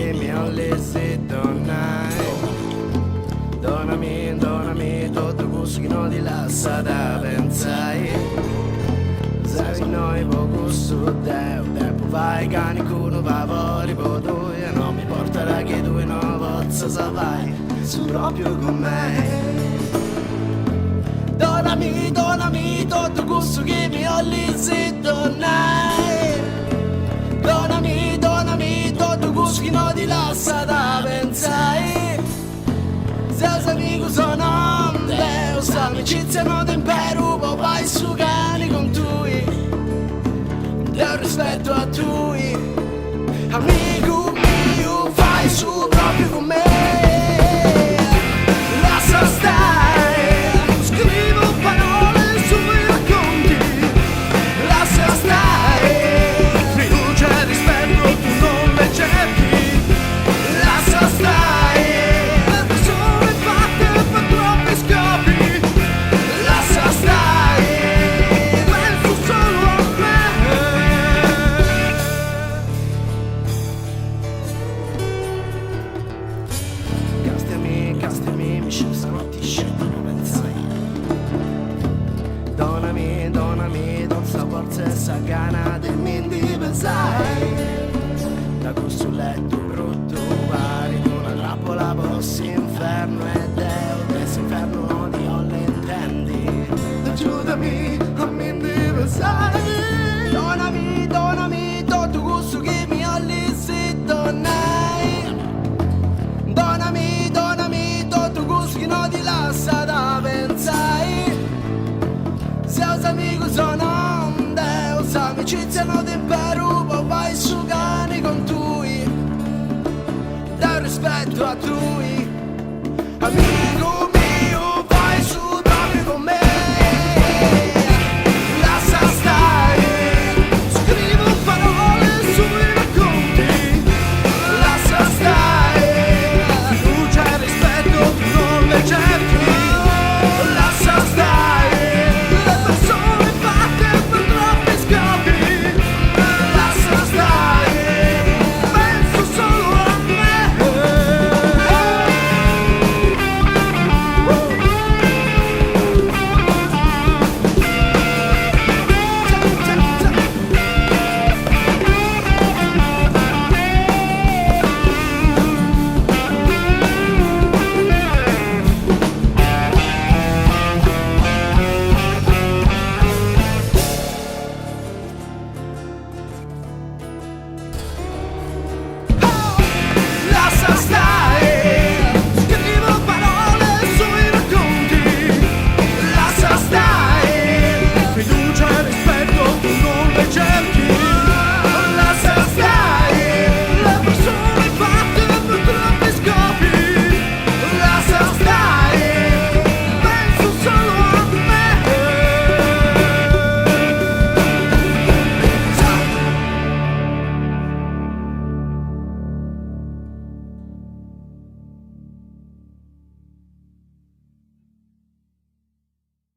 give me only sit tonight. Donami tutto questo che non ti lascia da pensare. Sai noi poco su tempo vai cani con favori per tu e non mi porterà che tu non possa sapere su proprio con me. Donami tutto questo che mi ho lì se tornai. Donami tutto questo che non ti lascia da pensare. Se amico sono te, se amicizia non impero, poi vai su cani con tui. Del rispetto a tui. Amico mio, fai su proprio con me. Lascia stare, scrivo parole sui racconti. Lascia stare, fiducia e rispetto tu non le cerchi. Lascia stare, le persone fatte per troppi scopi. Lascia stare, penso solo a me. Castami, mi scusano ti scelgo come pensai. Donami, non sa forza e sa gana di mindi pensai. Da questo letto brutto pari di una trappola possi inferno e Deo questo inferno non io le intendi. Aiutami a mindi pensai. Donami tutto questo che mi ho lì se tornai. Donami tutto questo che non ti lascia da pensare. Se os amigos sono Deo, se amicizia non ti impero, poi vai su cani con tui. Dai rispetto a tui. Amico mio, vai su proprio con me. Lascia stare, scrivo parole sui racconti. Lascia stare, fiducia e rispetto tu non le cerchi. Lascia stare, le persone fatte per troppi scopi. Lascia stare, penso solo a me. Lascia stare, scrivo parole sui racconti. Lascia stare, fiducia e rispetto tu non le cerchi.